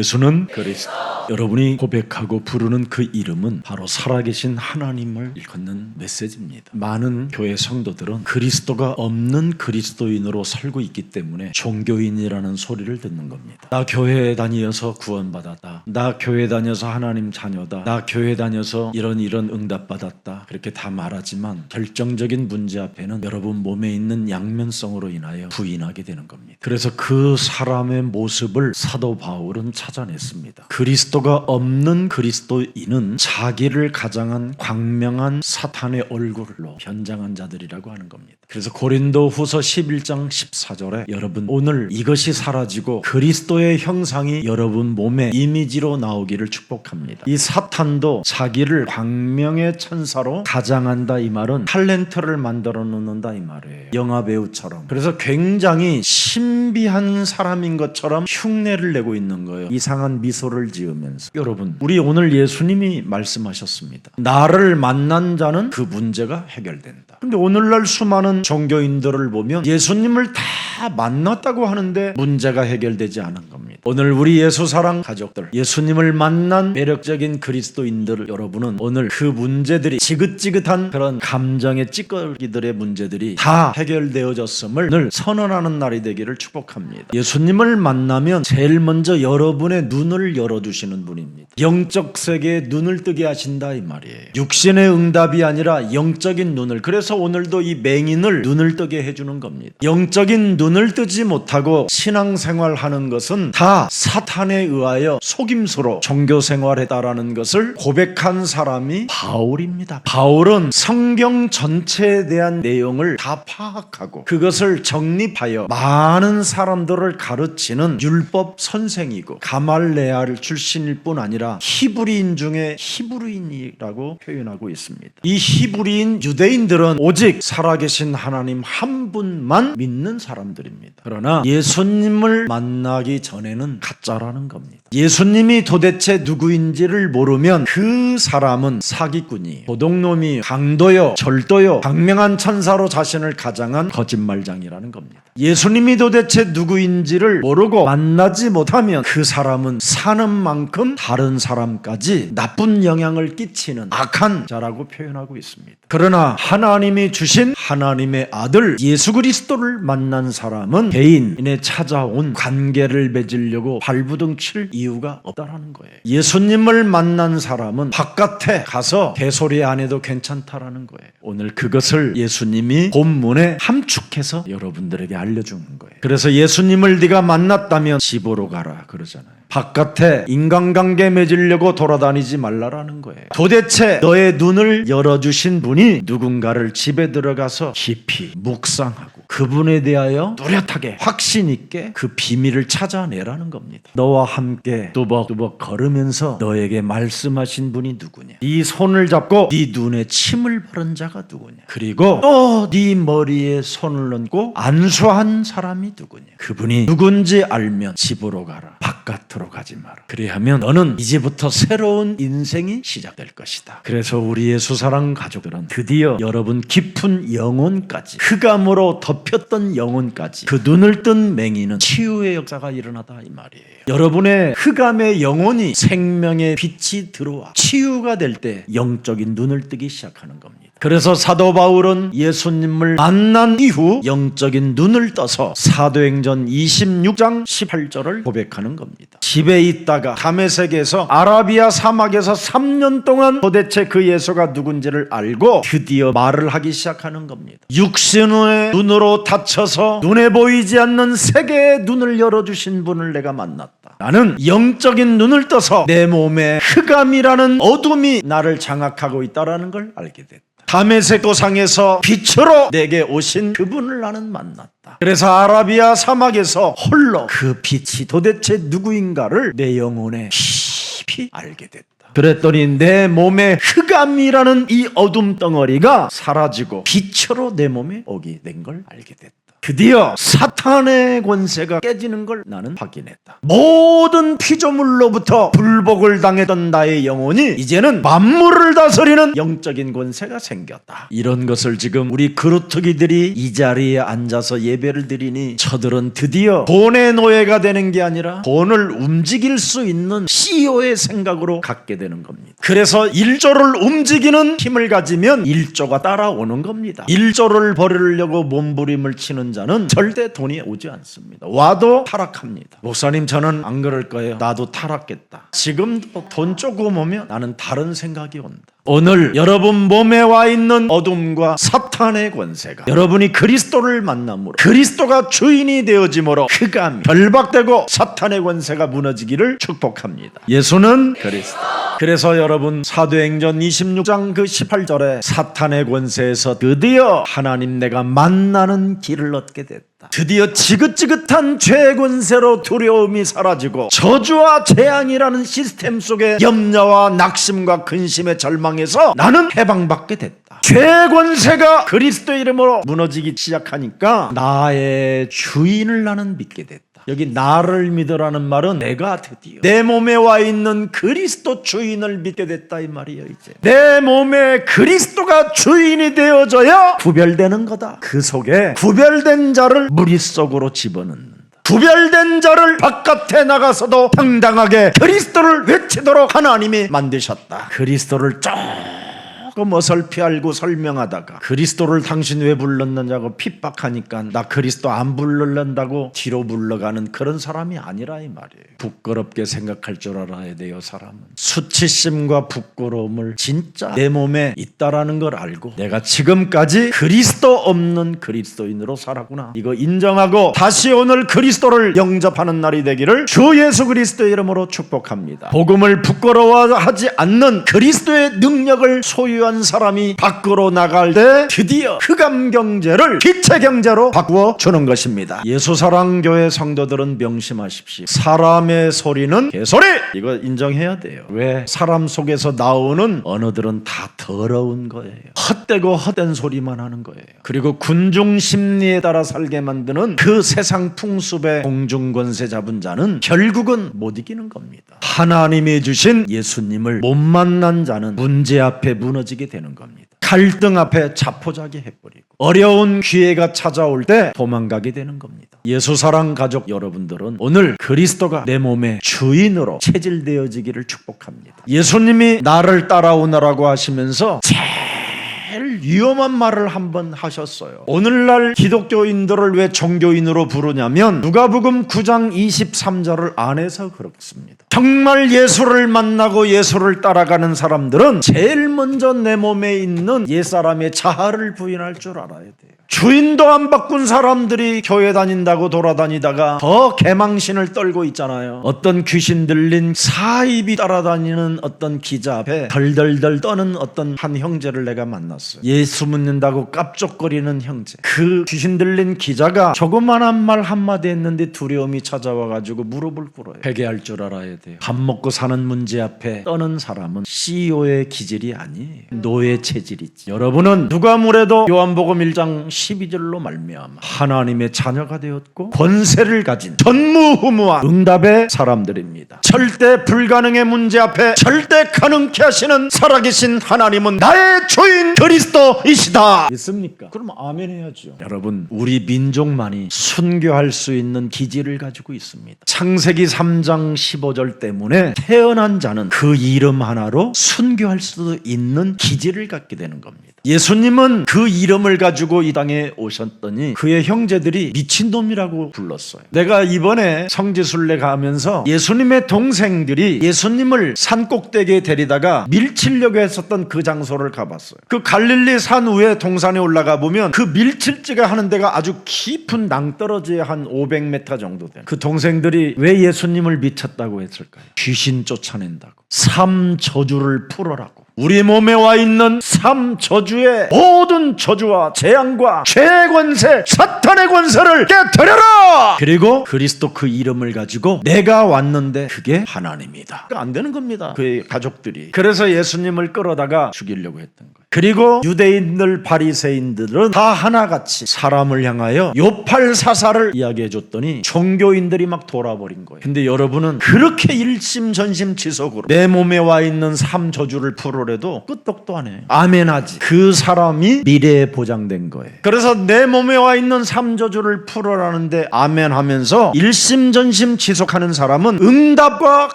예수는 그리스도. 여러분이 고백하고 부르는 그 이름은 바로 살아계신 하나님을 일컫는 메시지입니다. 많은 교회 성도들은 그리스도가 없는 그리스도인으로 살고 있기 때문에 종교인이라는 소리를 듣는 겁니다. 나 교회에 다녀서 구원받았다. 나 교회 다녀서 하나님 자녀다. 나 교회 다녀서 이런 응답받았다. 그렇게 다 말하지만 결정적인 문제 앞에는 여러분 몸에 있는 양면성으로 인하여 부인하게 되는 겁니다. 그래서 그 사람의 모습을 사도 바울은 찾아냈습니다. 그리스도가 없는 그리스도인은 자기를 가장한 광명한 사탄의 얼굴로 변장한 자들이라고 하는 겁니다. 그래서 고린도 후서 11장 14절에 여러분 오늘 이것이 사라지고 그리스도의 형상이 여러분 몸의 이미지로 나오기를 축복합니다. 이 사탄도 자기를 광명의 천사로 가장한다 이 말은 탤런트를 만들어 놓는다 이 말이에요. 영화배우처럼. 그래서 굉장히 신비한 사람인 것처럼 흉내를 내고 있는 거예요. 이상한 미소를 지으면서. 여러분 우리 오늘 예수님이 말씀하셨습니다. 나를 만난 자는 그 문제가 해결된다. 근데 오늘날 수많은 종교인들을 보면 예수님을 다 만났다고 하는데 문제가 해결되지 않은 겁니다. 오늘 우리 예수사랑 가족들, 예수님을 만난 매력적인 그리스도인들 여러분은 오늘 그 문제들이 지긋지긋한 그런 감정의 찌꺼기들의 문제들이 다 해결되어졌음을 늘 선언하는 날이 되기를 축복합니다. 예수님을 만나면 제일 먼저 여러분의 눈을 열어두시는 분입니다. 영적 세계에 눈을 뜨게 하신다 이 말이에요. 육신의 응답이 아니라 영적인 눈을. 그래서 오늘도 이 맹인을 눈을 뜨게 해주는 겁니다. 영적인 눈을 뜨지 못하고 신앙생활하는 것은 다 사탄에 의하여 속임수로 종교생활했다라는 것을 고백한 사람이 바울입니다. 바울은 성경 전체에 대한 내용을 다 파악하고 그것을 정립하여 많은 사람들을 가르치는 율법 선생이고 가말레알 출신일 뿐 아니라 히브리인 중에 히브리인이라고 표현하고 있습니다. 이 히브리인 유대인들은 오직 살아계신 하나님 한 분만 믿는 사람들입니다. 그러나 예수님을 만나기 전에는 가짜라는 겁니다. 예수님이 도대체 누구인지를 모르면 그 사람은 사기꾼이에요. 도둑놈이 강도요, 절도요, 광명한 천사로 자신을 가장한 거짓말장이라는 겁니다. 예수님이 도대체 누구인지를 모르고 만나지 못하면 그 사람은 사는 만큼 다른 사람까지 나쁜 영향을 끼치는 악한 자라고 표현하고 있습니다. 그러나 하나님이 주신 하나님의 아들 예수 그리스도를 만난 사람은 개인에 찾아온 관계를 맺으려고 발부둥 칠 이유가 없다라는 거예요. 예수님을 만난 사람은 바깥에 가서 개소리 안 해도 괜찮다라는 거예요. 오늘 그것을 예수님이 본문에 함축해서 여러분들에게 알려주는 거예요. 그래서 예수님을 네가 만났다면 집으로 가라 그러잖아요. 바깥에 인간관계 맺으려고 돌아다니지 말라라는 거예요. 도대체 너의 눈을 열어주신 분이 누군가를 집에 들어가서 깊이 묵상하고 그분에 대하여 뚜렷하게 확신 있게 그 비밀을 찾아내라는 겁니다. 너와 함께 뚜벅뚜벅 걸으면서 너에게 말씀하신 분이 누구냐, 네 손을 잡고 네 눈에 침을 바른 자가 누구냐, 그리고 또 네 머리에 손을 얹고 안수한 사람이 누구냐, 그분이 누군지 알면 집으로 가라, 바깥으로 가지 마라. 그리하면 너는 이제부터 새로운 인생이 시작될 것이다. 그래서 우리 예수사랑 가족들은 드디어 여러분 깊은 영혼까지, 흑암으로 덮였던 영혼까지 그 눈을 뜬 맹인은 치유의 역사가 일어나다 이 말이에요. 여러분의 흑암의 영혼이 생명의 빛이 들어와 치유가 될 때 영적인 눈을 뜨기 시작하는 겁니다. 그래서 사도 바울은 예수님을 만난 이후 영적인 눈을 떠서 사도행전 26장 18절을 고백하는 겁니다. 집에 있다가 다메섹에서 아라비아 사막에서 3년 동안 도대체 그 예수가 누군지를 알고 드디어 말을 하기 시작하는 겁니다. 육신의 눈으로 닫혀서 눈에 보이지 않는 세계의 눈을 열어주신 분을 내가 만났다. 나는 영적인 눈을 떠서 내 몸에 흑암이라는 어둠이 나를 장악하고 있다는 걸 알게 됐다. 다메섹 도상에서 빛으로 내게 오신 그분을 나는 만났다. 그래서 아라비아 사막에서 홀로 그 빛이 도대체 누구인가를 내 영혼에 깊이 알게 됐다. 그랬더니 내 몸에 흑암이라는 이 어둠 덩어리가 사라지고 빛으로 내 몸에 오게 된 걸 알게 됐다. 드디어 사탄의 권세가 깨지는 걸 나는 확인했다. 모든 피조물로부터 불복을 당했던 나의 영혼이 이제는 만물을 다스리는 영적인 권세가 생겼다. 이런 것을 지금 우리 그루터기들이 이 자리에 앉아서 예배를 드리니 저들은 드디어 돈의 노예가 되는 게 아니라 돈을 움직일 수 있는 CEO의 생각으로 갖게 되는 겁니다. 그래서 1조를 움직이는 힘을 가지면 1조가 따라오는 겁니다. 1조를 벌이려고 몸부림을 치는 자는 절대 돈이 오지 않습니다. 와도 타락합니다. 목사님, 저는 안 그럴 거예요. 나도 타락했다. 지금도 돈 조금 오면 나는 다른 생각이 온다. 오늘 여러분 몸에 와 있는 어둠과 사탄의 권세가 여러분이 그리스도를 만남으로 그리스도가 주인이 되어짐으로 흑암이 결박되고 사탄의 권세가 무너지기를 축복합니다. 예수는 그리스도. 그래서 여러분 사도행전 26장 그 18절에 사탄의 권세에서 드디어 하나님 내가 만나는 길을 얻게 됐다. 드디어 지긋지긋한 죄의 권세로 두려움이 사라지고 저주와 재앙이라는 시스템 속에 염려와 낙심과 근심의 절망에서 나는 해방받게 됐다. 죄의 권세가 그리스도의 이름으로 무너지기 시작하니까 나의 주인을 나는 믿게 됐다. 여기 나를 믿으라는 말은 내가 드디어 내 몸에 와 있는 그리스도 주인을 믿게 됐다 이 말이에요. 이제 내 몸에 그리스도가 주인이 되어져야 구별되는 거다. 그 속에 구별된 자를 무릿속으로 집어넣는다. 구별된 자를 바깥에 나가서도 당당하게 그리스도를 외치도록 하나님이 만드셨다. 그리스도를 조금 어설피 알고 설명하다가 그리스도를 당신 왜 불렀느냐고 핍박하니까 나 그리스도 안 부르는다고 뒤로 물러가는 그런 사람이 아니라 이 말이에요. 부끄럽게 생각할 줄 알아야 돼요. 사람은 수치심과 부끄러움을 진짜 내 몸에 있다라는 걸 알고 내가 지금까지 그리스도 없는 그리스도인으로 살았구나, 이거 인정하고 다시 오늘 그리스도를 영접하는 날이 되기를 주 예수 그리스도의 이름으로 축복합니다. 복음을 부끄러워하지 않는 그리스도의 능력을 소유한 사람이 밖으로 나갈 때 드디어 흑암 경제를 빛의 경제로 바꾸어 주는 것입니다. 예수사랑교회 성도들은 명심하십시오. 사람의 소리는 개소리! 이거 인정해야 돼요. 왜? 사람 속에서 나오는 언어들은 다 더러운 거예요. 헛되고 헛된 소리만 하는 거예요. 그리고 군중 심리에 따라 살게 만드는 그 세상 풍습의 공중권세 잡은 자는 결국은 못 이기는 겁니다. 하나님이 주신 예수님을 못 만난 자는 문제 앞에 무너지게 되는 겁니다. 갈등 앞에 자포자기 해버리고 어려운 기회가 찾아올 때 도망가게 되는 겁니다. 예수사랑 가족 여러분들은 오늘 그리스도가 내 몸의 주인으로 체질되어지기를 축복합니다. 예수님이 나를 따라오너라고 하시면서 제일 위험한 말을 한번 하셨어요. 오늘날 기독교인들을 왜 종교인으로 부르냐면 누가복음 9장 23절을 안 해서 그렇습니다. 정말 예수를 만나고 예수를 따라가는 사람들은 제일 먼저 내 몸에 있는 옛사람의 자아를 부인할 줄 알아야 돼요. 주인도 안 바꾼 사람들이 교회 다닌다고 돌아다니다가 더 개망신을 떨고 있잖아요. 어떤 귀신 들린 사입이 따라다니는 어떤 기자 앞에 덜덜덜 떠는 어떤 한 형제를 내가 만났어요. 예수 믿는다고 깝쪽거리는 형제. 그 귀신 들린 기자가 조그만한 말 한마디 했는데 두려움이 찾아와가지고 무릎을 꿇어요. 회개할 줄 알아야 돼요. 밥 먹고 사는 문제 앞에 떠는 사람은 CEO의 기질이 아니에요. 노예 체질이지. 여러분은 누가 뭐래도 요한복음 1장 12절로 말미암아 하나님의 자녀가 되었고 권세를 가진 전무후무한 응답의 사람들입니다. 절대 불가능의 문제 앞에 절대 가능케 하시는 살아계신 하나님은 나의 주인 그리스도이시다. 믿습니까? 그럼 아멘 해야죠. 여러분, 우리 민족만이 순교할 수 있는 기질을 가지고 있습니다. 창세기 3장 15절 때문에 태어난 자는 그 이름 하나로 순교할 수 있는 기질을 갖게 되는 겁니다. 예수님은 그 이름을 가지고 이 땅에 오셨더니 그의 형제들이 미친놈이라고 불렀어요. 내가 이번에 성지순례 가면서 예수님의 동생들이 예수님을 산꼭대기에 데리다가 밀치려고 했었던 그 장소를 가봤어요. 그 갈릴리 산 위에 동산에 올라가 보면 그 밀칠지가 하는 데가 아주 깊은 낭떠러지에 한 500m 정도 되는, 그 동생들이 왜 예수님을 미쳤다고 했을까요? 귀신 쫓아낸다고, 삶 저주를 풀어라고. 우리 몸에 와 있는 3저주의 모든 저주와 재앙과 죄의 권세, 사탄의 권세를 깨뜨려라. 그리고 그리스도 그 이름을 가지고 내가 왔는데 그게 하나님이다. 안 되는 겁니다. 그의 가족들이. 그래서 예수님을 끌어다가 죽이려고 했던 거예요. 그리고 유대인들 바리새인들은 다 하나같이 사람을 향하여 요팔사사를 이야기해 줬더니 종교인들이 막 돌아버린 거예요. 근데 여러분은 그렇게 일심전심지속으로 내 몸에 와 있는 3저주를 풀으래도 끄떡도 안 해요. 아멘하지. 그 사람이 미래에 보장된 거예요. 그래서 내 몸에 와 있는 3저주를 풀어라는데 아멘하면서 일심전심 지속하는 사람은 응답과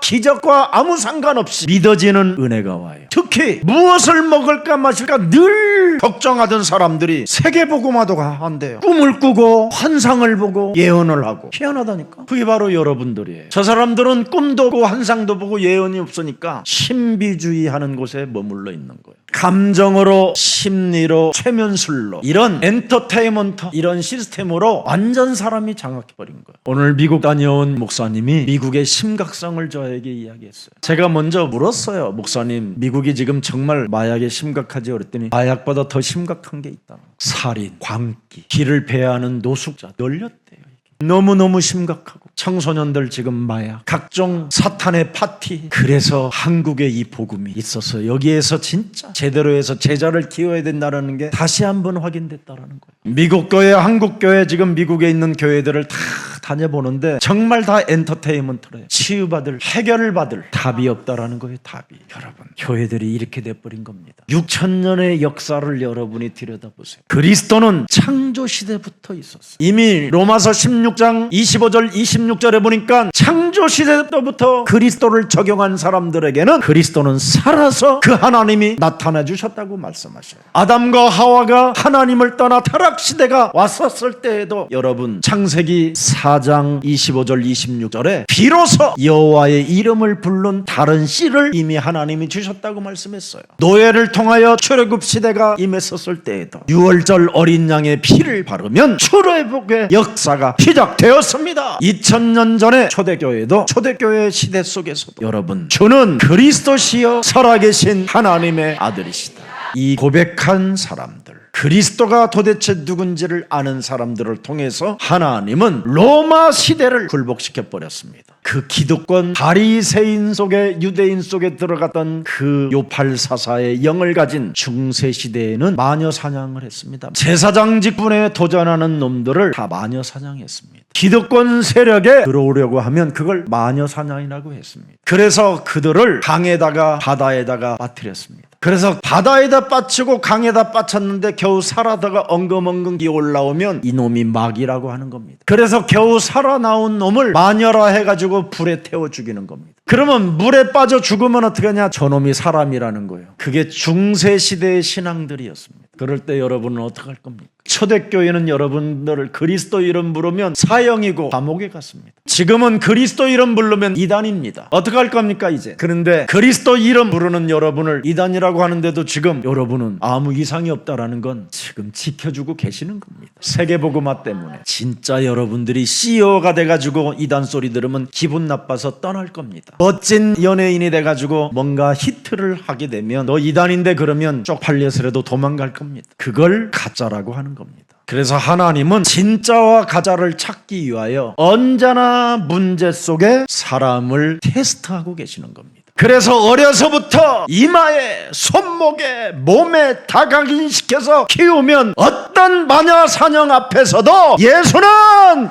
기적과 아무 상관없이 믿어지는 은혜가 와요. 특히 무엇을 먹을까 마실까 늘 걱정하던 사람들이 세계복음화도가 한대요. 꿈을 꾸고 환상을 보고 예언을 하고. 희한하다니까. 그게 바로 여러분들이에요. 저 사람들은 꿈도 보고 환상도 보고 예언이 없으니까 신비주의하는 곳에 머물러 있는 거예요. 감정으로, 심리로, 최면술로, 이런 엔터테인먼트, 이런 시스템으로 완전 사람이 장악해버린 거예요. 오늘 미국 다녀온 목사님이 미국의 심각성을 저에게 이야기했어요. 제가 먼저 물었어요. 목사님, 미국이 지금 정말 마약에 심각하지? 그랬더니 마약보다 더 심각한 게 있다. 살인, 광기, 길을 배회하는 노숙자, 널렸대요. 너무너무 심각하고 청소년들 지금 마약, 각종 사탄의 파티. 그래서 한국에 이 복음이 있어서 여기에서 진짜 제대로 해서 제자를 키워야 된다는 게 다시 한번 확인됐다는 거예요. 미국 교회, 한국 교회, 지금 미국에 있는 교회들을 다 다녀보는데 정말 다 엔터테인먼트래요. 치유받을, 해결을 받을 답이 없다라는 거예요. 답이. 여러분, 교회들이 이렇게 돼버린 겁니다. 6,000년의 역사를 여러분이 들여다보세요. 그리스도는 창조시대부터 있었어요. 이미 로마서 16장 25절 26절에 보니까 창조시대 때부터 그리스도를 적용한 사람들에게는 그리스도는 살아서 그 하나님이 나타나 주셨다고 말씀하셔요. 아담과 하와가 하나님을 떠나 타락시대가 왔었을 때에도 여러분, 창세기 4장 25절 26절에 비로소 여호와의 이름을 부른 다른 씨를 이미 하나님이 주셨다고 말씀했어요. 노예를 통하여 출애굽 시대가 임했었을 때에도 6월절 어린 양의 피를 바르면 출애굽의 역사가 시작되었습니다. 2000년 전에 초대교회도 초대교회 시대 속에서도 여러분, 주는 그리스도시여 살아계신 하나님의 아들이시다. 이 고백한 사람들, 그리스도가 도대체 누군지를 아는 사람들을 통해서 하나님은 로마 시대를 굴복시켜 버렸습니다. 그 기득권 바리새인 속에, 유대인 속에 들어갔던 그 요팔사사의 영을 가진 중세 시대에는 마녀 사냥을 했습니다. 제사장 직분에 도전하는 놈들을 다 마녀 사냥했습니다. 기득권 세력에 들어오려고 하면 그걸 마녀 사냥이라고 했습니다. 그래서 그들을 강에다가 바다에다가 빠뜨렸습니다. 그래서 바다에다 빠치고 강에다 빠쳤는데 겨우 살아다가 엉금엉금 기어 올라오면 이놈이 마귀라고 하는 겁니다. 그래서 겨우 살아나온 놈을 마녀라 해가지고 불에 태워 죽이는 겁니다. 그러면 물에 빠져 죽으면 어떻게 하냐? 저놈이 사람이라는 거예요. 그게 중세시대의 신앙들이었습니다. 그럴 때 여러분은 어떻게 할 겁니까? 초대교회는 여러분들을 그리스도 이름 부르면 사형이고 감옥에 갔습니다. 지금은 그리스도 이름 부르면 이단입니다. 어떻게 할 겁니까 이제? 그런데 그리스도 이름 부르는 여러분을 이단이라고 하는데도 지금 여러분은 아무 이상이 없다라는 건 지금 지켜주고 계시는 겁니다. 세계복음화 때문에. 진짜 여러분들이 CEO가 돼가지고 이단 소리 들으면 기분 나빠서 떠날 겁니다. 멋진 연예인이 돼가지고 뭔가 히트를 하게 되면 너 이단인데 그러면 쪽팔려서라도 도망갈 겁니다. 그걸 가짜라고 하는 겁니다. 그래서 하나님은 진짜와 가짜를 찾기 위하여 언제나 문제 속에 사람을 테스트하고 계시는 겁니다. 그래서 어려서부터 이마에, 손목에, 몸에 다 각인시켜서 키우면 어떤 마녀 사냥 앞에서도 예수는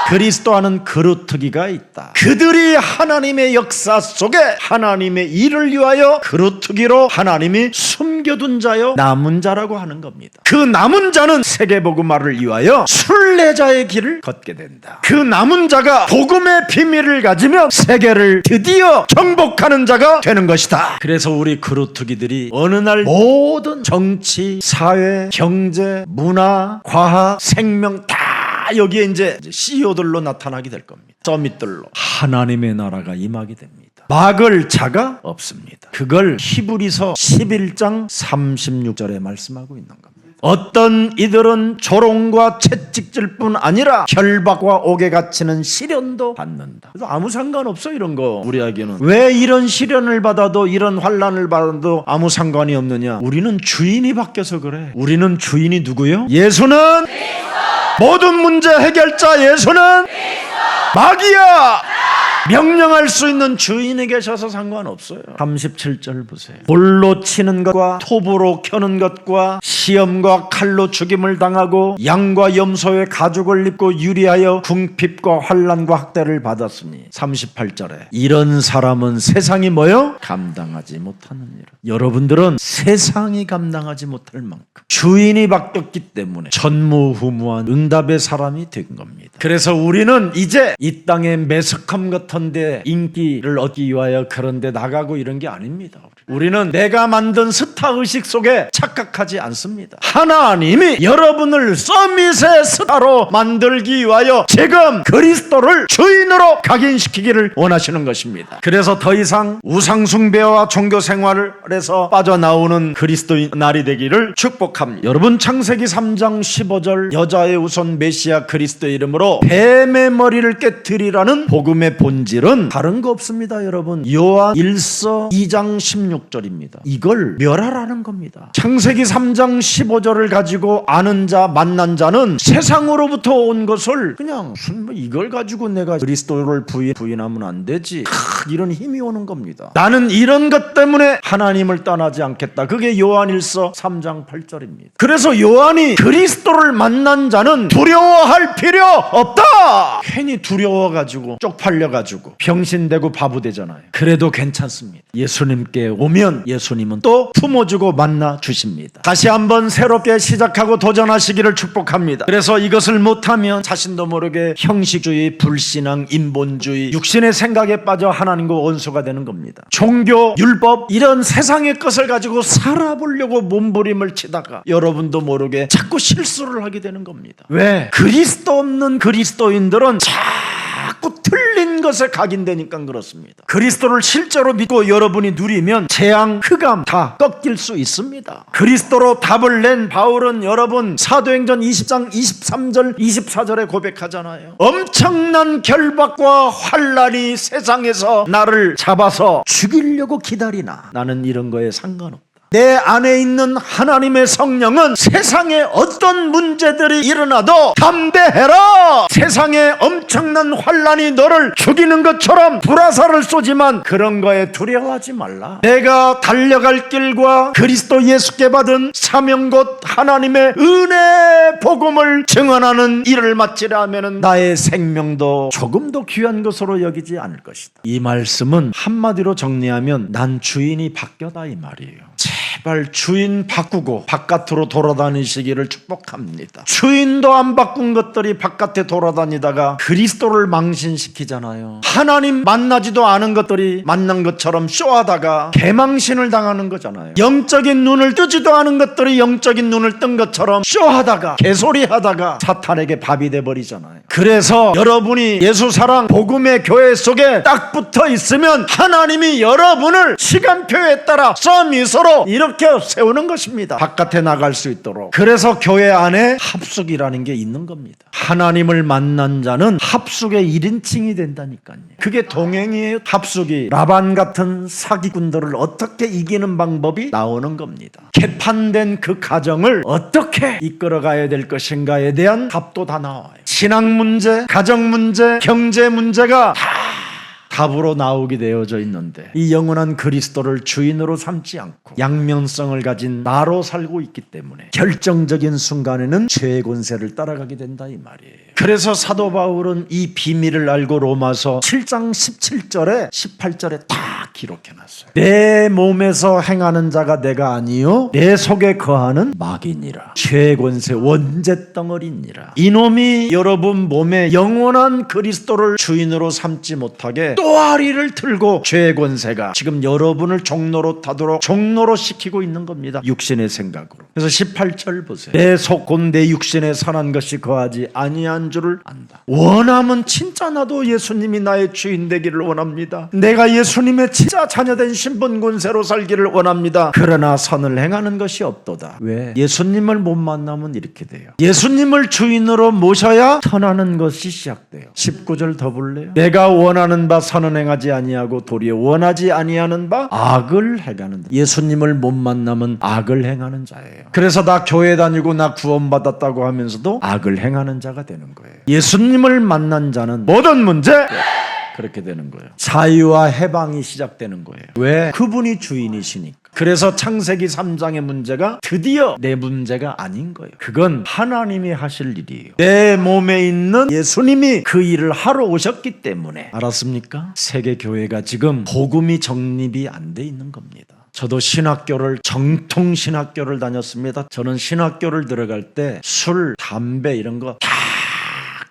그리스도 하는 그루터기가 있다. 그들이 하나님의 역사 속에 하나님의 일을 위하여 그루터기로 하나님이 숨겨둔 자요 남은 자라고 하는 겁니다. 그 남은 자는 세계복음화를 위하여 순례자의 길을 걷게 된다. 그 남은 자가 복음의 비밀을 가지면 세계를 드디어 정복하는 자가 되는 것이다. 그래서 우리 그루터기들이 어느 날 모든 정치, 사회, 경제, 문화, 과학, 생명 다 여기에 이제 CEO들로 나타나게 될 겁니다. 서밋들로 하나님의 나라가 임하게 됩니다. 막을 자가 없습니다. 그걸 히브리서 11장 36절에 말씀하고 있는 겁니다. 어떤 이들은 조롱과 채찍질 뿐 아니라 결박과 옥에 갇히는 시련도 받는다. 그래서 아무 상관없어 이런 거 우리에게는. 왜 이런 시련을 받아도 이런 환난을 받아도 아무 상관이 없느냐? 우리는 주인이 바뀌어서 그래. 우리는 주인이 누구요? 예수는 모든 문제 해결자. 예수는 마귀야. 명령할 수 있는 주인이 계셔서 상관없어요. 37절 보세요. 돌로 치는 것과 톱으로 켜는 것과 시험과 칼로 죽임을 당하고 양과 염소의 가죽을 입고 유리하여 궁핍과 환난과 학대를 받았으니 38절에 이런 사람은 세상이 뭐요? 감당하지 못하는 일. 여러분들은 세상이 감당하지 못할 만큼 주인이 바뀌었기 때문에 전무후무한 응답의 사람이 된 겁니다. 그래서 우리는 이제 이 땅의 매스컴 같은데 인기를 얻기 위하여 그런데 나가고 이런 게 아닙니다. 우리는 내가 만든 스타의식 속에 착각하지 않습니다. 하나님이 여러분을 서밋의 스타로 만들기 위하여 지금 그리스도를 주인으로 각인시키기를 원하시는 것입니다. 그래서 더 이상 우상숭배와 종교생활에서 빠져나오는 그리스도인 날이 되기를 축복합니다. 여러분, 창세기 3장 15절 여자의 우선 메시아 그리스도의 이름으로 뱀의 머리를 깨뜨리라는 복음의 본질은 다른 거 없습니다. 여러분, 요한 1서 2장 16절입니다. 이걸 멸하라는 겁니다. 창세기 3장 15절을 가지고 아는 자 만난 자는 세상으로부터 온 것을 그냥 무슨 이걸 가지고 내가 그리스도를 부인하면 안 되지, 이런 힘이 오는 겁니다. 나는 이런 것 때문에 하나님을 떠나지 않겠다. 그게 요한 1서 3장 8절입니다. 그래서 요한이 그리스도를 만난 자는 두려워할 필요 없다. 괜히 두려워가지고 쪽팔려가지고 병신되고 바보 되잖아요. 그래도 괜찮습니다. 예수님께 오면 예수님은 또 품어주고 만나 주십니다. 다시 한번 새롭게 시작하고 도전하시기를 축복합니다. 그래서 이것을 못하면 자신도 모르게 형식주의, 불신앙, 인본주의, 육신의 생각에 빠져 하나님과 원수가 되는 겁니다. 종교, 율법 이런 세상의 것을 가지고 살아보려고 몸부림을 치다가 여러분도 모르게 자꾸 실수를 하게 되는 겁니다. 왜? 그리스도 없는 그리스도인들은 자꾸 틀린 것에 각인되니까 그렇습니다. 그리스도를 실제로 믿고 여러분이 누리면 재앙, 흑암 다 꺾일 수 있습니다. 그리스도로 답을 낸 바울은 여러분 사도행전 20장 23절 24절에 고백하잖아요. 엄청난 결박과 환난이 세상에서 나를 잡아서 죽이려고 기다리나 나는 이런 거에 상관없다. 내 안에 있는 하나님의 성령은 세상에 어떤 문제들이 일어나도 담대해라. 세상에 엄청난 환난이 너를 죽이는 것처럼 불화살을 쏘지만 그런 거에 두려워하지 말라. 내가 달려갈 길과 그리스도 예수께 받은 사명 곧 하나님의 은혜 복음을 증언하는 일을 마치라 하면은 나의 생명도 조금도 귀한 것으로 여기지 않을 것이다. 이 말씀은 한마디로 정리하면 난 주인이 바뀌었다 이 말이에요. 제발 주인 바꾸고 바깥으로 돌아다니시기를 축복합니다. 주인도 안 바꾼 것들이 바깥에 돌아다니다가 그리스도를 망신시키잖아요. 하나님 만나지도 않은 것들이 만난 것처럼 쇼하다가 개망신을 당하는 거잖아요. 영적인 눈을 뜨지도 않은 것들이 영적인 눈을 뜬 것처럼 쇼하다가 개소리하다가 사탄에게 밥이 돼버리잖아요. 그래서 여러분이 예수사랑 복음의 교회 속에 딱 붙어 있으면 하나님이 여러분을 시간표에 따라 서밋으로 이렇게 세우는 것입니다. 바깥에 나갈 수 있도록. 그래서 교회 안에 합숙이라는 게 있는 겁니다. 하나님을 만난 자는 합숙의 1인칭이 된다니까요. 그게 동행이에요. 합숙이 라반 같은 사기꾼들을 어떻게 이기는 방법이 나오는 겁니다. 개판된 그 가정을 어떻게 이끌어가야 될 것인가에 대한 답도 다 나와요. 신앙 문제, 가정 문제, 경제 문제가 다 답으로 나오게 되어져 있는데 이 영원한 그리스도를 주인으로 삼지 않고 양면성을 가진 나로 살고 있기 때문에 결정적인 순간에는 죄의 권세를 따라가게 된다 이 말이에요. 그래서 사도 바울은 이 비밀을 알고 로마서 7장 17절에 18절에 다 기록해놨어요. 내 몸에서 행하는 자가 내가 아니요 내 속에 거하는 마귀니라. 죄의 권세 원죄덩어리니라. 이놈이 여러분 몸에 영원한 그리스도를 주인으로 삼지 못하게 또아리를 틀고 죄의 권세가 지금 여러분을 종로로 타도록 종로로 시키고 있는 겁니다. 육신의 생각으로. 그래서 18절 보세요. 내 속 곧 내 육신에 선한 것이 거하지 아니한 줄을 안다. 원하면 진짜 나도 예수님이 나의 주인 되기를 원합니다. 내가 예수님의 진짜 자녀된 신분군세로 살기를 원합니다. 그러나 선을 행하는 것이 없도다. 왜? 예수님을 못 만나면 이렇게 돼요. 예수님을 주인으로 모셔야 선하는 것이 시작돼요. 19절 더 볼래요? 내가 원하는 바 선은 행하지 아니하고 도리어 원하지 아니하는 바 악을 행하는 자. 예수님을 못 만나면 악을 행하는 자예요. 그래서 나 교회 다니고 나 구원받았다고 하면서도 악을 행하는 자가 되는 거예요. 예수님을 만난 자는 모든 문제 그렇게 되는 거예요. 자유와 해방이 시작되는 거예요. 왜? 그분이 주인이시니까. 그래서 창세기 3장의 문제가 드디어 내 문제가 아닌 거예요. 그건 하나님이 하실 일이에요. 내 몸에 있는 예수님이 그 일을 하러 오셨기 때문에. 알았습니까? 세계 교회가 지금 복음이 정립이 안 돼 있는 겁니다. 저도 신학교를 정통 신학교를 다녔습니다. 저는 신학교를 들어갈 때 술, 담배 이런 거 다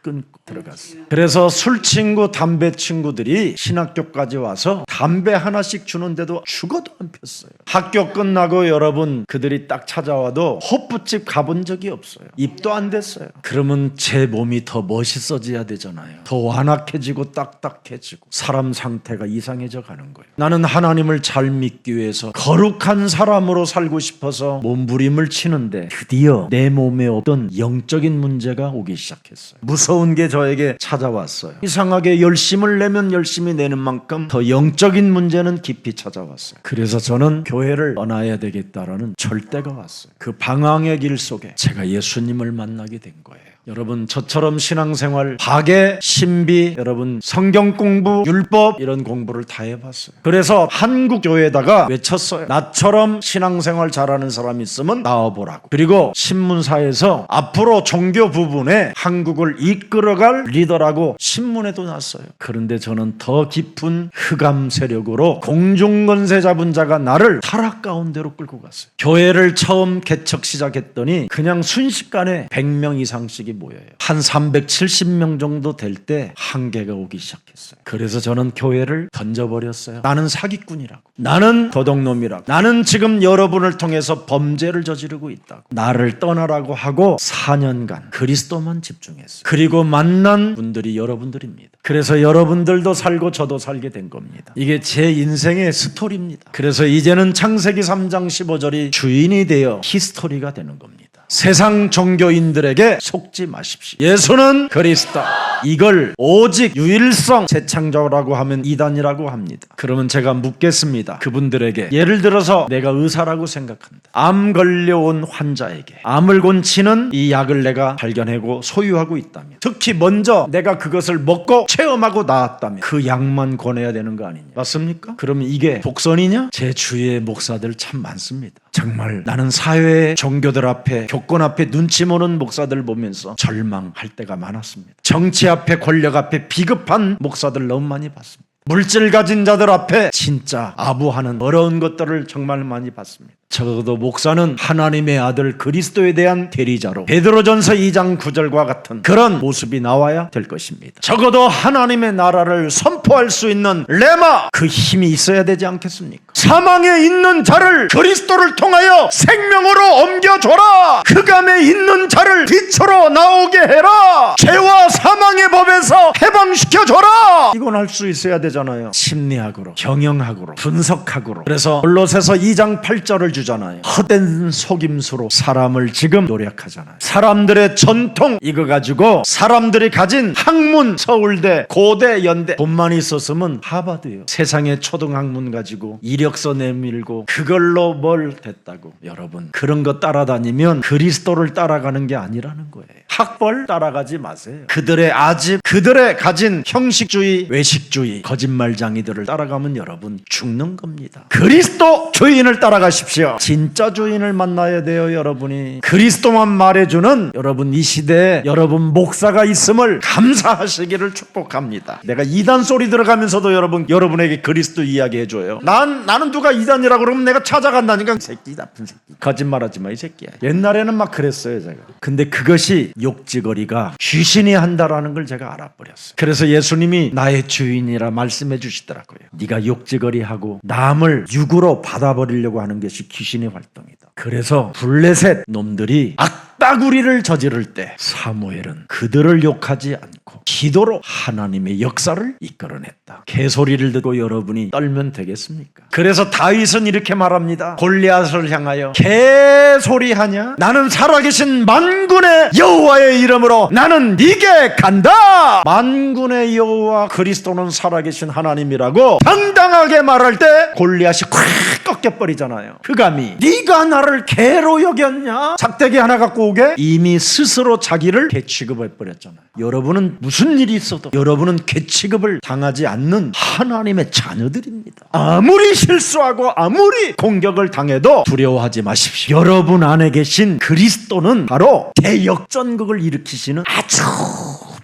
끊고 들어갔어요. 그래서 술 친구, 담배 친구들이 신학교까지 와서 담배 하나씩 주는데도 죽어도 안 폈어요. 학교 끝나고 여러분 그들이 딱 찾아와도 호프집 가본 적이 없어요. 입도 안 됐어요. 그러면 제 몸이 더 멋있어져야 되잖아요. 더 완악해지고 딱딱해지고 사람 상태가 이상해져 가는 거예요. 나는 하나님을 잘 믿기 위해서 거룩한 사람으로 살고 싶어서 몸부림을 치는데 드디어 내 몸에 어떤 영적인 문제가 오기 시작했어요. 무서운 게 저에게 찾아왔어요. 이상하게 열심을 내면 열심히 내는 만큼 더 영적인 문제는 깊이 찾아왔어요. 그래서 저는 교회를 떠나야 되겠다라는 절대가 왔어요. 그 방황의 길 속에 제가 예수님을 만나게 된 거예요. 여러분 저처럼 신앙생활, 박애, 신비, 여러분 성경 공부, 율법 이런 공부를 다 해봤어요. 그래서 한국 교회에다가 외쳤어요. 나처럼 신앙생활 잘하는 사람 있으면 나와보라고. 그리고 신문사에서 앞으로 종교 부분에 한국을 이끌어갈 리더라고 신문에도 났어요. 그런데 저는 더 깊은 흑암 세력으로 공중권세 잡은 자가 나를 타락 가운데로 끌고 갔어요. 교회를 처음 개척 시작했더니 그냥 순식간에 100명 이상씩이 모여요. 한 370명 정도 될 때 한계가 오기 시작했어요. 그래서 저는 교회를 던져버렸어요. 나는 사기꾼이라고. 나는 도둑놈이라고. 나는 지금 여러분을 통해서 범죄를 저지르고 있다고. 나를 떠나라고 하고 4년간 그리스도만 집중했어요. 그리고 만난 분들이 여러분들입니다. 그래서 여러분들도 살고 저도 살게 된 겁니다. 이게 제 인생의 스토리입니다. 그래서 이제는 창세기 3장 15절이 주인이 되어 히스토리가 되는 겁니다. 세상 종교인들에게 속지 마십시오. 예수는 그리스도. 이걸 오직 유일성 재창조라고 하면 이단이라고 합니다. 그러면 제가 묻겠습니다. 그분들에게 예를 들어서 내가 의사라고 생각한다. 암 걸려온 환자에게 암을 고치는 이 약을 내가 발견하고 소유하고 있다면, 특히 먼저 내가 그것을 먹고 체험하고 나았다면 그 약만 권해야 되는 거 아니냐? 맞습니까? 그러면 이게 독선이냐? 제 주위의 목사들 참 많습니다. 정말 나는 사회의 종교들 앞에, 교권 앞에 눈치 보는 목사들 보면서 절망할 때가 많았습니다. 정치 앞에, 권력 앞에 비겁한 목사들 너무 많이 봤습니다. 물질 가진 자들 앞에 진짜 아부하는 어려운 것들을 정말 많이 봤습니다. 적어도 목사는 하나님의 아들 그리스도에 대한 대리자로 베드로전서 2장 9절과 같은 그런 모습이 나와야 될 것입니다. 적어도 하나님의 나라를 선포할 수 있는 레마, 그 힘이 있어야 되지 않겠습니까? 사망에 있는 자를 그리스도를 통하여 생명으로 옮겨줘라. 흑암에 있는 자를 빛으로 나오게 해라. 죄와 사망의 법에서 해방시켜줘라. 이건 할 수 있어야 되잖아요. 심리학으로, 경영학으로, 분석학으로. 그래서 골로새서 2장 8절을 주잖아요. 헛된 속임수로 사람을 지금 노력하잖아요. 사람들의 전통 이거 가지고 사람들이 가진 학문, 서울대, 고대, 연대, 돈만 있었으면 하버드요. 세상의 초등학문 가지고 이력서 내밀고 그걸로 뭘 됐다고. 여러분 그런 거 따라다니면 그리스도를 따라가는 게 아니라는 거예요. 학벌 따라가지 마세요. 그들의 아집, 그들의 가진 형식주의, 외식주의, 거짓말장이들을 따라가면 여러분 죽는 겁니다. 그리스도 주인을 따라가십시오. 진짜 주인을 만나야 돼요. 여러분이 그리스도만 말해주는 여러분 이 시대에 여러분 목사가 있음을 감사하시기를 축복합니다. 내가 이단 소리 들어가면서도 여러분에게 그리스도 이야기 해줘요. 나는 누가 이단이라고 그러면 내가 찾아간다니까. 새끼, 나쁜 새끼, 거짓말하지 마 이 새끼야. 옛날에는 막 그랬어요 제가. 근데 그것이 욕지거리가 귀신이 한다라는 걸 제가 알아버렸어요. 그래서 예수님이 나의 주인이라 말씀해 주시더라고요. 네가 욕지거리하고 남을 육으로 받아버리려고 하는 것이 귀신의 활동이다. 그래서 블레셋 놈들이 맞다구리를 저지를 때 사무엘은 그들을 욕하지 않고 기도로 하나님의 역사를 이끌어냈다. 개소리를 듣고 여러분이 떨면 되겠습니까? 그래서 다윗은 이렇게 말합니다. 골리앗을 향하여 개소리하냐? 나는 살아계신 만군의 여호와의 이름으로 나는 네게 간다. 만군의 여호와 그리스도는 살아계신 하나님이라고 당당하게 말할 때 골리앗이 콱 꺾여버리잖아요. 그 감히 네가 나를 개로 여겼냐? 작대기 하나 갖고 오게? 이미 스스로 자기를 개 취급해버렸잖아요. 여러분은 무슨 일이 있어도 여러분은 개 취급을 당하지 않는 하나님의 자녀들입니다. 아무리 실수하고 아무리 공격을 당해도 두려워하지 마십시오. 여러분 안에 계신 그리스도는 바로 대역전극을 일으키시는 아주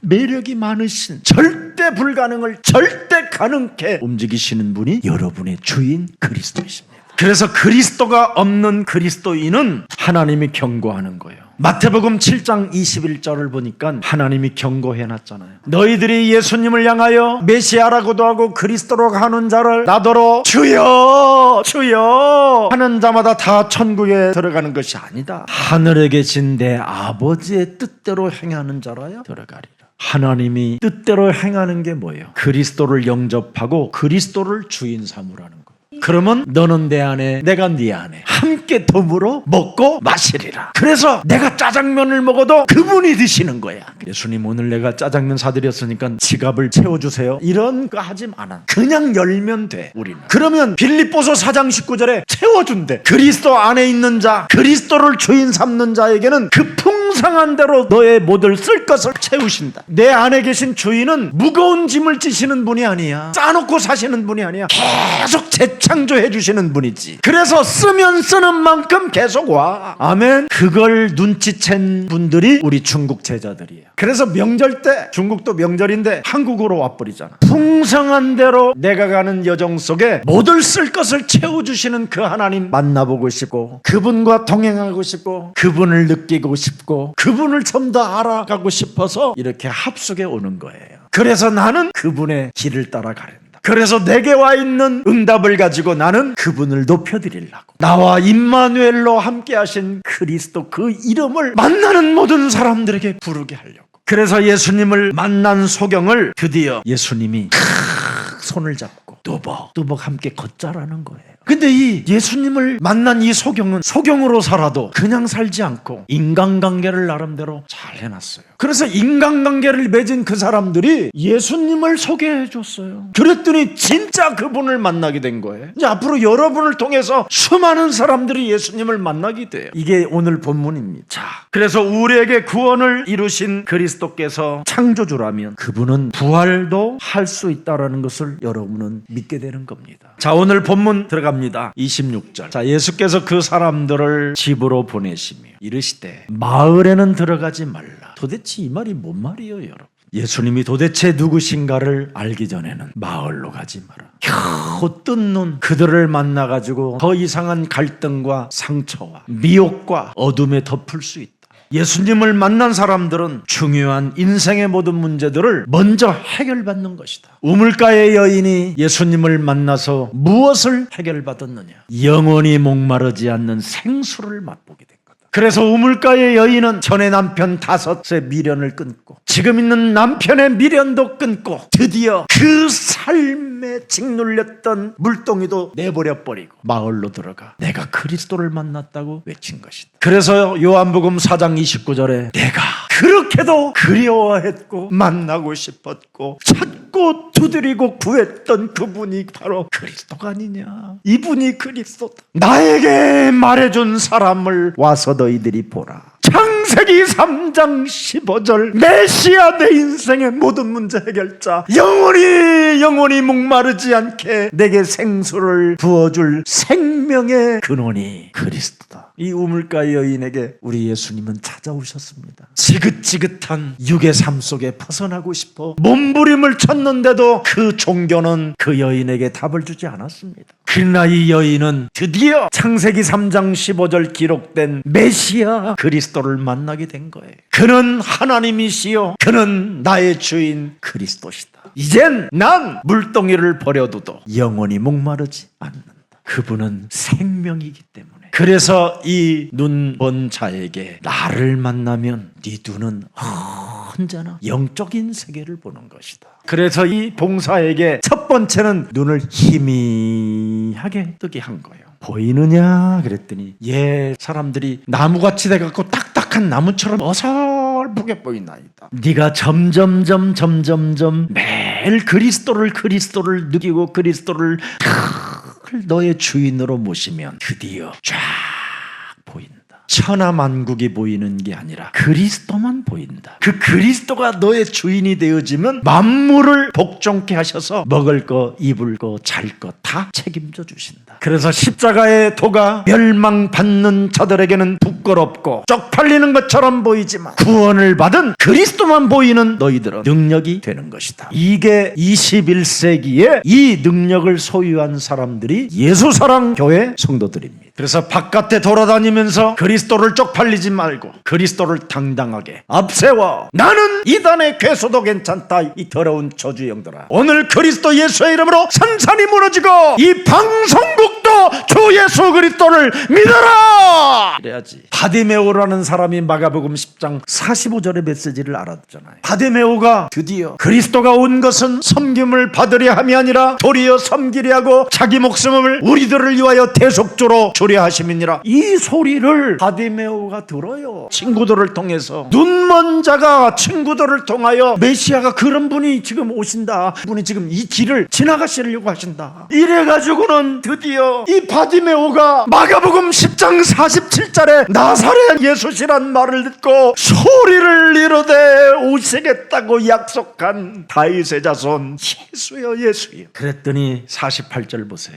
매력이 많으신, 절대 불가능을 절대 가능케 움직이시는 분이 여러분의 주인 그리스도이십니다. 그래서 그리스도가 없는 그리스도인은 하나님이 경고하는 거예요. 마태복음 7장 21절을 보니까 하나님이 경고해놨잖아요. 너희들이 예수님을 향하여 메시아라고도 하고 그리스도라고 하는 자를 나더러 주여 주여 하는 자마다 다 천국에 들어가는 것이 아니다. 하늘에 계신 내 아버지의 뜻대로 행하는 자라야 들어가리라. 하나님이 뜻대로 행하는 게 뭐예요? 그리스도를 영접하고 그리스도를 주인 삼으라는 거예요. 그러면 너는 내 안에 내가 네 안에 함께 더불어 먹고 마시리라. 그래서 내가 짜장면을 먹어도 그분이 드시는 거야. 예수님 오늘 내가 짜장면 사드렸으니까 지갑을 채워주세요 이런 거 하지 마라. 그냥 열면 돼. 우리는 그러면 빌립보서 4장 19절에 채워준대. 그리스도 안에 있는 자, 그리스도를 주인 삼는 자에게는 그 풍성한 대로 너의 모든 쓸 것을 채우신다. 내 안에 계신 주인은 무거운 짐을 지시는 분이 아니야. 짜놓고 사시는 분이 아니야. 계속 재창조해 주시는 분이지. 그래서 쓰면 쓰는 만큼 계속 와. 아멘. 그걸 눈치챈 분들이 우리 중국 제자들이에요. 그래서 명절 때, 중국도 명절인데 한국으로 와버리잖아. 풍성한 대로 내가 가는 여정 속에 모든 쓸 것을 채워주시는 그 하나님 만나보고 싶고, 그분과 동행하고 싶고, 그분을 느끼고 싶고, 그분을 좀 더 알아가고 싶어서 이렇게 합숙에 오는 거예요. 그래서 나는 그분의 길을 따라가려. 그래서 내게 와 있는 응답을 가지고 나는 그분을 높여드리려고, 나와 임마누엘로 함께 하신 그리스도 그 이름을 만나는 모든 사람들에게 부르게 하려고. 그래서 예수님을 만난 소경을 드디어 예수님이 손을 잡고 뚜벅뚜벅 함께 걷자라는 거예요. 근데 이 예수님을 만난 이 소경은 소경으로 살아도 그냥 살지 않고 인간관계를 나름대로 잘 해놨어요. 그래서 인간관계를 맺은 그 사람들이 예수님을 소개해 줬어요. 그랬더니 진짜 그분을 만나게 된 거예요. 이제 앞으로 여러분을 통해서 수많은 사람들이 예수님을 만나게 돼요. 이게 오늘 본문입니다. 자, 그래서 우리에게 구원을 이루신 그리스도께서 창조주라면 그분은 부활도 할 수 있다는 것을 여러분은 믿게 되는 겁니다. 자, 오늘 본문 들어갑니다. 26절. 자, 예수께서 그 사람들을 집으로 보내시며 이르시되 마을에는 들어가지 말라. 도대체 이 말이 뭔 말이에요, 여러분? 예수님이 도대체 누구신가를 알기 전에는 마을로 가지 마라. 겨우 뜬 눈 그들을 만나가지고 더 이상한 갈등과 상처와 미혹과 어둠에 덮을 수 있다. 예수님을 만난 사람들은 중요한 인생의 모든 문제들을 먼저 해결받는 것이다. 우물가의 여인이 예수님을 만나서 무엇을 해결받았느냐? 영원히 목마르지 않는 생수를 맛보게 된 거다. 그래서 우물가의 여인은 전에 남편 5의 미련을 끊고 지금 있는 남편의 미련도 끊고 드디어 그 삶에 짓눌렸던 물동이도 내버려버리고 마을로 들어가 내가 그리스도를 만났다고 외친 것이다. 그래서 요한복음 4장 29절에 내가 그렇게도 그리워했고 만나고 싶었고 찾고 두드리고 구했던 그분이 바로 그리스도가 아니냐. 이분이 그리스도다. 나에게 말해준 사람을 와서 너희들이 보라. 창세기 3장 15절 메시아 내 인생의 모든 문제 해결자, 영원히 목마르지 않게 내게 생수를 부어줄 생명의 근원이 그리스도다. 이 우물가 여인에게 우리 예수님은 찾아오셨습니다. 지긋지긋한 육의 삶 속에 벗어나고 싶어 몸부림을 쳤는데도 그 종교는 그 여인에게 답을 주지 않았습니다. 그러나 이 여인은 드디어 창세기 3장 15절 기록된 메시아 그리스도를 만나게 된 거예요. 그는 하나님이시요 그는 나의 주인 그리스도시다. 이젠 난 물동이를 버려둬도 영원히 목마르지 않는다. 그분은 생명이기 때문에 그래서 이 눈먼 자에게 나를 만나면 네 눈은 언제나 영적인 세계를 보는 것이다. 그래서 이 봉사에게 첫 번째는 눈을 희미하게 뜨게 한 거예요. 보이느냐 그랬더니 사람들이 나무같이 돼갖고 딱딱한 나무처럼 어설프게 보이나이다. 네가 점점점 매일 그리스도를 느끼고 그리스도를 너의 주인으로 모시면 드디어 쫙 보인다. 천하만국이 보이는 게 아니라 그리스도만 보인다. 그 그리스도가 너의 주인이 되어지면 만물을 복종케 하셔서 먹을 거, 입을 거, 잘 거 다 책임져 주신다. 그래서 십자가의 도가 멸망받는 자들에게는 부끄럽고 쪽팔리는 것처럼 보이지만 구원을 받은 그리스도만 보이는 너희들은 능력이 되는 것이다. 이게 21세기에 이 능력을 소유한 사람들이 예수사랑교회 성도들입니다. 그래서 바깥에 돌아다니면서 그리스도를 쪽팔리지 말고 그리스도를 당당하게 앞세워 나는 이단의 괴수도 괜찮다. 이 더러운 저주영들아, 오늘 그리스도 예수의 이름으로 산산이 무너지고 이 방송국도 주 예수 그리스도를 믿어라. 그래야지. 바디메오라는 사람이 마가복음 10장 45절의 메시지를 알았잖아요. 바디메오가 드디어 그리스도가 온 것은 섬김을 받으려 함이 아니라 도리어 섬기려 하고 자기 목숨을 우리들을 위하여 대속조로 주려 하심이니라. 이 소리를 바디메오가 들어요. 친구들을 통해서. 눈먼 자가 친구들을 통하여 메시아가 그런 분이 지금 오신다, 분이 지금 이 길을 지나가시려고 하신다, 이래가지고는 드디어 이 바디메오가 마가복음 10장 47절에 나사렛 예수시란 말을 듣고 소리를 이르되 오시겠다고 약속한 다윗의 자손 예수여 예수여. 그랬더니 48절 보세요.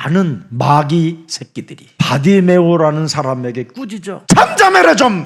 많은 마귀 새끼들이 바디메오라는 사람에게 꾸짖어. 잠잠해라 좀.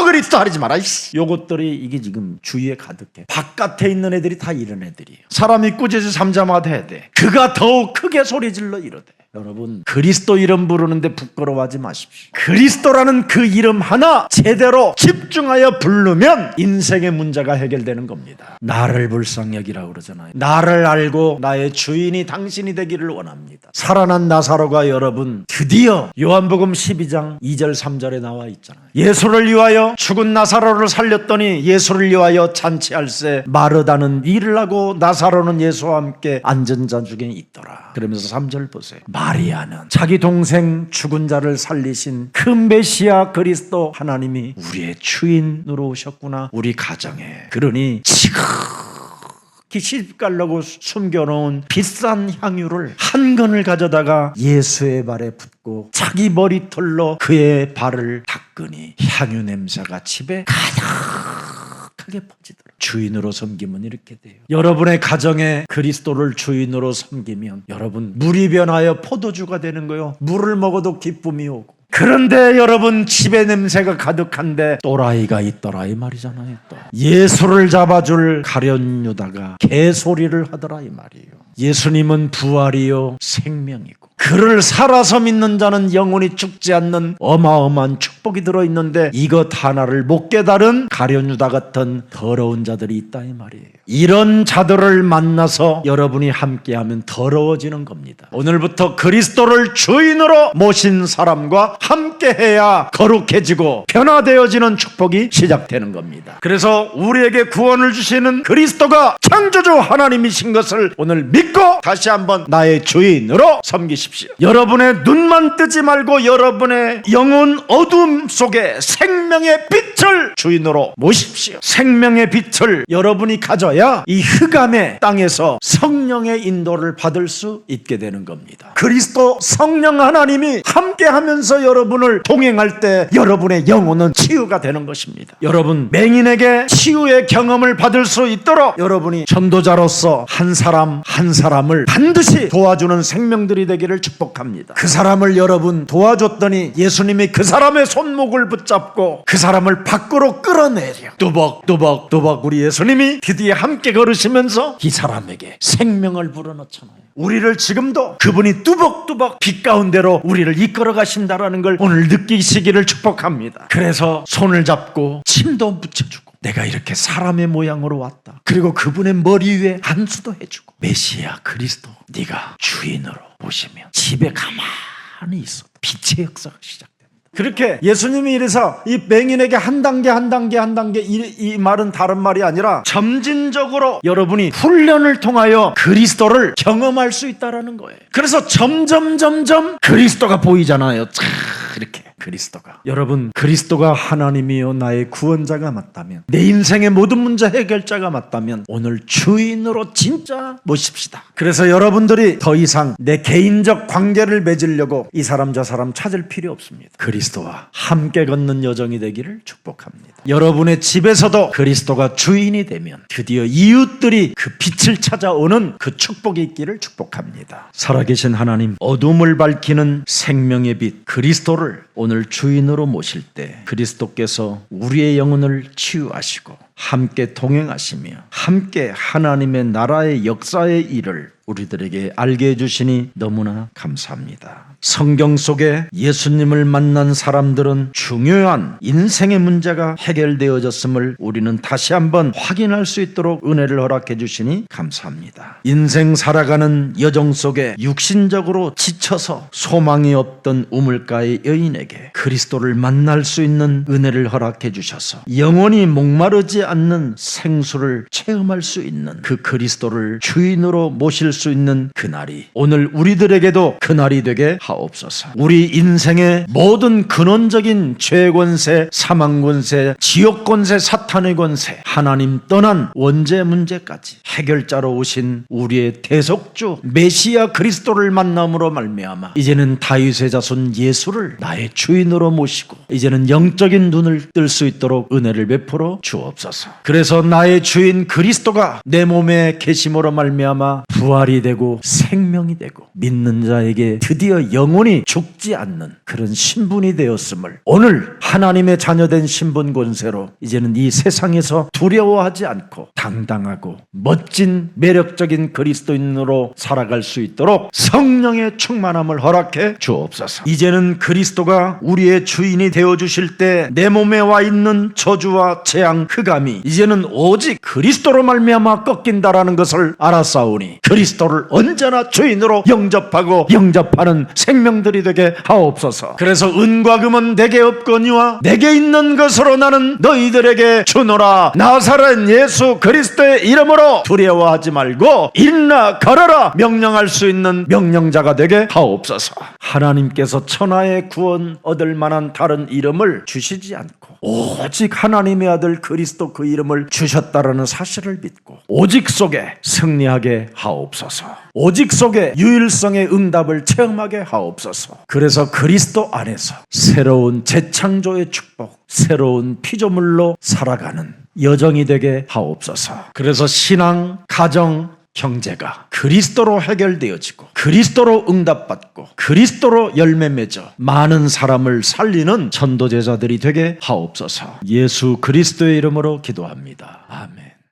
그리스도 하지 마라. 요것들이 이게 지금 주위에 가득해. 바깥에 있는 애들이 다 이런 애들이에요. 사람이 꾸짖어 잠잠하게 해야 돼. 그가 더욱 크게 소리질러 이러대. 여러분, 그리스도 이름 부르는데 부끄러워하지 마십시오. 그리스도라는 그 이름 하나 제대로 집중하여 부르면 인생의 문제가 해결되는 겁니다. 나를 불쌍히 여기라고 그러잖아요. 나를 알고 나의 주인이 당신이 되기를 원합니다. 살아난 나사로가 여러분 드디어 요한복음 12장 2절 3절에 나와 있잖아요. 예수를 위하여 죽은 나사로를 살렸더니 예수를 위하여 잔치할세 마르다는 일을 하고 나사로는 예수와 함께 앉은 자 중에 있더라. 그러면서 3절 보세요. 마리아는 자기 동생 죽은 자를 살리신 그 메시아 그리스도 하나님이 우리의 주인으로 오셨구나. 우리 가정에. 그러니 지극히 시집가려고 숨겨놓은 비싼 향유를 한 건을 가져다가 예수의 발에 붓고 자기 머리털로 그의 발을 닦으니 향유 냄새가 집에 가득하게 퍼지더라. 주인으로 섬기면 이렇게 돼요. 여러분의 가정에 그리스도를 주인으로 섬기면 여러분 물이 변하여 포도주가 되는 거예요. 물을 먹어도 기쁨이 오고. 그런데 여러분 집에 냄새가 가득한데 또라이가 있더라 이 말이잖아요. 또 예수를 잡아줄 가룟 유다가 개소리를 하더라 이 말이에요. 예수님은 부활이요 생명이고 그를 살아서 믿는 자는 영원히 죽지 않는 어마어마한 축복이 들어있는데 이것 하나를 못 깨달은 가룟 유다 같은 더러운 자들이 있다 이 말이에요. 이런 자들을 만나서 여러분이 함께하면 더러워지는 겁니다. 오늘부터 그리스도를 주인으로 모신 사람과 함께해야 거룩해지고 변화되어지는 축복이 시작되는 겁니다. 그래서 우리에게 구원을 주시는 그리스도가 창조주 하나님이신 것을 오늘 믿고 다시 한번 나의 주인으로 섬기십시오. 여러분의 눈만 뜨지 말고 여러분의 영혼 어둠 속에 생명의 빛을 주인으로 모십시오. 생명의 빛을 여러분이 가져야 이 흑암의 땅에서 성령의 인도를 받을 수 있게 되는 겁니다. 그리스도 성령 하나님이 함께하면서 여러분을 동행할 때 여러분의 영혼은 치유가 되는 것입니다. 여러분 맹인에게 치유의 경험을 받을 수 있도록 여러분이 전도자로서 한 사람 한 사람을 반드시 도와주는 생명들이 되기를 축복합니다. 그 사람을 여러분 도와줬더니 예수님이 그 사람의 손목을 붙잡고 그 사람을 밖으로 끌어내려 뚜벅뚜벅 우리 예수님이 드디어 함께 걸으시면서 이 사람에게 생명을 불어넣잖아요. 우리를 지금도 그분이 뚜벅뚜벅 빛 가운데로 우리를 이끌어 가신다라는 걸 오늘 느끼시기를 축복합니다. 그래서 손을 잡고 침도 묻혀주고 내가 이렇게 사람의 모양으로 왔다. 그리고 그분의 머리 위에 안수도 해주고 메시아 그리스도 네가 주인으로 모시면 집에 가만히 가만히 있어도 빛의 역사가 시작됩니다. 그렇게 예수님이 이래서 이 맹인에게 한 단계 이 말은 다른 말이 아니라 점진적으로 여러분이 훈련을 통하여 그리스도를 경험할 수 있다라는 거예요. 그래서 점점 그리스도가 보이잖아요. 이렇게 그리스도가, 여러분, 그리스도가 하나님이요 나의 구원자가 맞다면, 내 인생의 모든 문제 해결자가 맞다면 오늘 주인으로 진짜 모십시다. 그래서 여러분들이 더 이상 내 개인적 관계를 맺으려고 이 사람 저 사람 찾을 필요 없습니다. 그리스도와 함께 걷는 여정이 되기를 축복합니다. 여러분의 집에서도 그리스도가 주인이 되면 드디어 이웃들이 그 빛을 찾아오는 그 축복이 있기를 축복합니다. 살아계신 하나님, 어둠을 밝히는 생명의 빛 그리스도를 오늘 주인으로 모실 때 그리스도께서 우리의 영혼을 치유하시고 함께 동행하시며 함께 하나님의 나라의 역사의 일을 우리들에게 알게 해주시니 너무나 감사합니다. 성경 속에 예수님을 만난 사람들은 중요한 인생의 문제가 해결되어졌음을 우리는 다시 한번 확인할 수 있도록 은혜를 허락해 주시니 감사합니다. 인생 살아가는 여정 속에 육신적으로 지쳐서 소망이 없던 우물가의 여인에게 그리스도를 만날 수 있는 은혜를 허락해 주셔서 영원히 목마르지 않는 생수를 체험할 수 있는 그 그리스도를 주인으로 모실 수 있는 그날이 오늘 우리들에게도 그날이 되게 하옵소서. 우리 인생의 모든 근원적인 죄 권세, 사망 권세, 지옥 권세, 사탄의 권세, 하나님 떠난 원죄 문제까지 해결자로 오신 우리의 대속주 메시아 그리스도를 만남으로 말미암아 이제는 다윗의 자손 예수를 나의 주인으로 모시고 이제는 영적인 눈을 뜰 수 있도록 은혜를 베풀어 주옵소서. 그래서 나의 주인 그리스도가 내 몸에 계심으로 말미암아 부활이 되고 생명이 되고 믿는 자에게 드디어 영원히 죽지 않는 그런 신분이 되었음을 오늘 하나님의 자녀된 신분 권세로 이제는 이 세상에서 두려워하지 않고 당당하고 멋진 매력적인 그리스도인으로 살아갈 수 있도록 성령의 충만함을 허락해 주옵소서. 이제는 그리스도가 우리의 주인이 되어주실 때 내 몸에 와 있는 저주와 재앙, 흑암이 이제는 오직 그리스도로 말미암아 꺾인다라는 것을 알았사오니 그리스도를 언제나 주인으로 영접하는 생명들이 되게 하옵소서. 그래서 은과 금은 내게 없거니와 내게 있는 것으로 나는 너희들에게 주노라. 나사렛 예수 그리스도의 이름으로 두려워하지 말고 일어나 걸어라 명령할 수 있는 명령자가 되게 하옵소서. 하나님께서 천하의 구원 얻을 만한 다른 이름을 주시지 않고 오직 하나님의 아들 그리스도 그 이름을 주셨다라는 사실을 믿고 오직 속에 승리하게 하옵소서. 오직 속에 유일성의 응답을 체험하게 하옵소서. 그래서 그리스도 안에서 새로운 재창조의 축복, 새로운 피조물로 살아가는 여정이 되게 하옵소서. 그래서 신앙, 가정, 경제가 그리스도로 해결되어지고 그리스도로 응답받고 그리스도로 열매 맺어 많은 사람을 살리는 전도제자들이 되게 하옵소서. 예수 그리스도의 이름으로 기도합니다. 아멘.